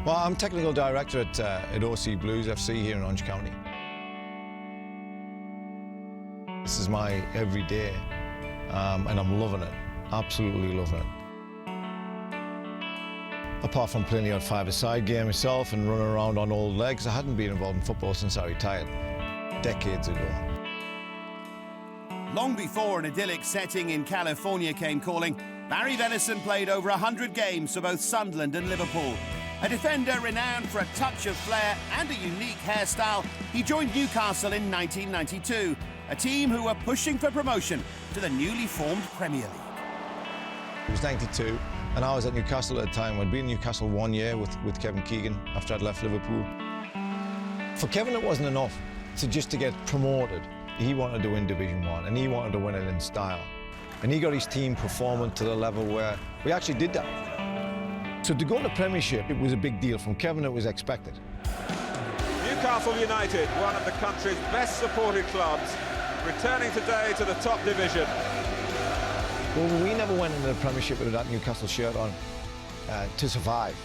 Well, I'm technical director at A.F.C Blues FC here in Orange County. This is my everyday, and I'm loving it, absolutely loving it. Apart from playing the odd five-a-side game myself and running around on old legs, I hadn't been involved in football since I retired, decades ago. Long before an idyllic setting in California came calling, Barry Venison played over 100 games for both Sunderland and Liverpool. A defender renowned for a touch of flair and a unique hairstyle, he joined Newcastle in 1992, a team who were pushing for promotion to the newly formed Premier League. It was 92, and I was at Newcastle at the time. I'd been in Newcastle 1 year with Kevin Keegan after I'd left Liverpool. For Kevin, it wasn't enough just to get promoted. He wanted to win Division 1, and he wanted to win it in style. And he got his team performing to the level where we actually did that. So to go to the Premiership, it was a big deal. From Kevin, it was expected. Newcastle United, one of the country's best supported clubs, returning today to the top division. Well, we never went into the Premiership with that Newcastle shirt on to survive.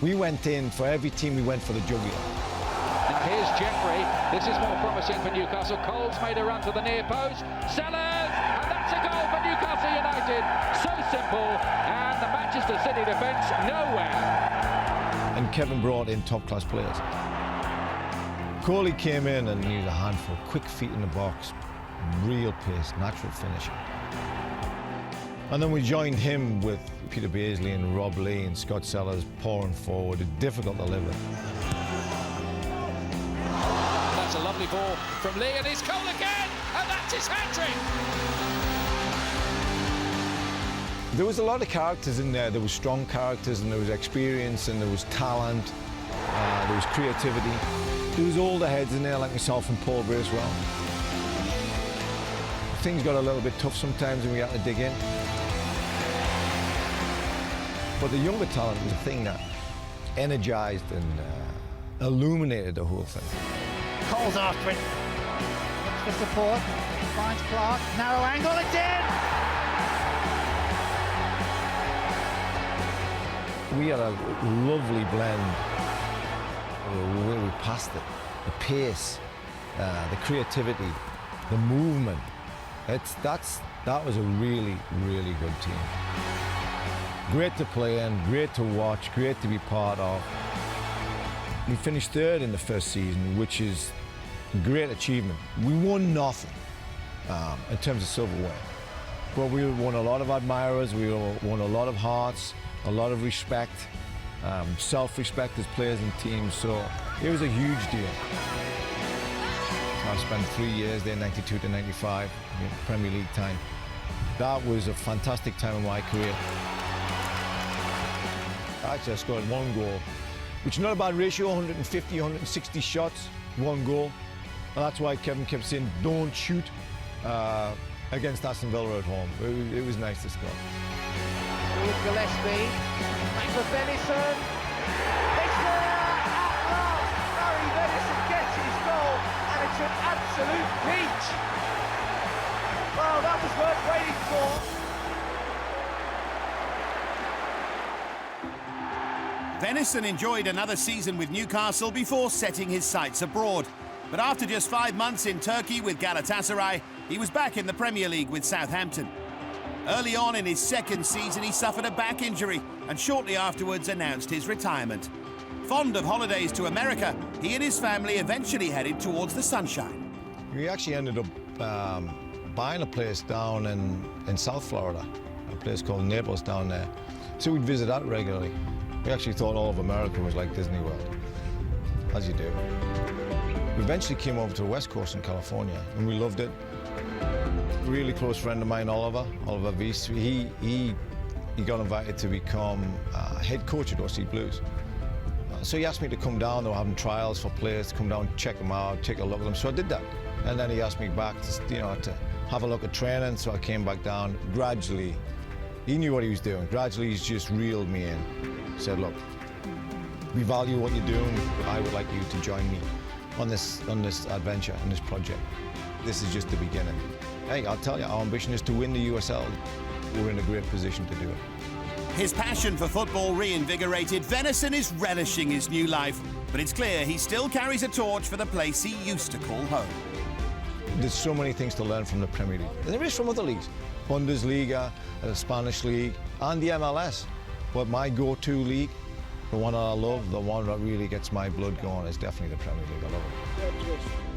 We went in, for every team, we went for the jugular. Now here's Jeffrey. This is more promising for Newcastle. Cole's made a run to the near post. Sellers! And that's a goal for Newcastle United. So simple. And the Manchester City defence nowhere. And Kevin brought in top-class players. Coley came in and he was a handful. Quick feet in the box, real pace, natural finishing. And then we joined him with Peter Beasley and Rob Lee and Scott Sellers pouring forward. It's difficult to live with. That's a lovely ball from Lee, and it's Cole again, and that's his hat-trick. There was a lot of characters in there. There was strong characters, and there was experience, and there was talent, there was creativity. There was older heads in there like myself and Paul Gray as well. Things got a little bit tough sometimes and we had to dig in. But the younger talent was a thing that energised and illuminated the whole thing. Cole's after it. Looks for support. Finds Clark. Narrow angle. It's in! We had a lovely blend. The way we passed it, the pace, the creativity, the movement. That was a really, really good team. Great to play in, great to watch, great to be part of. We finished third in the first season, which is a great achievement. We won nothing in terms of silverware, but we won a lot of admirers, we won a lot of hearts, a lot of respect, self-respect as players and teams, so it was a huge deal. I spent 3 years there, 92 to 95, Premier League time. That was a fantastic time in my career. Actually, I scored 1 goal, which is not a bad ratio, 150, 160 shots, 1 goal. And that's why Kevin kept saying, don't shoot against Aston Villa at home. It was nice to score. Here's Gillespie. Back for Venison. It's there at last. Barry Venison gets his goal, and it's an absolute peach. Well, that was worth waiting for. Venison enjoyed another season with Newcastle before setting his sights abroad. But after just 5 months in Turkey with Galatasaray, he was back in the Premier League with Southampton. Early on in his second season, he suffered a back injury and shortly afterwards announced his retirement. Fond of holidays to America, he and his family eventually headed towards the sunshine. We actually ended up buying a place down in South Florida, a place called Naples down there. So we'd visit that regularly. We actually thought all of America was like Disney World, as you do. We eventually came over to the West Coast in California, and we loved it. A really close friend of mine, Oliver Weiss, he got invited to become head coach at A.F.C Blues. So he asked me to come down. They were having trials for players to come down, check them out, take a look at them. So I did that. And then he asked me back to have a look at training. So I came back down gradually. He knew what he was doing. Gradually, he's just reeled me in. Said, look, we value what you're doing. I would like you to join me on this adventure, on this project. This is just the beginning. Hey, I'll tell you, our ambition is to win the USL. We're in a great position to do it. His passion for football reinvigorated, Venison is relishing his new life. But it's clear he still carries a torch for the place he used to call home. There's so many things to learn from the Premier League. And there is from other leagues. Bundesliga, the Spanish League, and the MLS. But my go-to league, the one that I love, the one that really gets my blood going, is definitely the Premier League. I love it.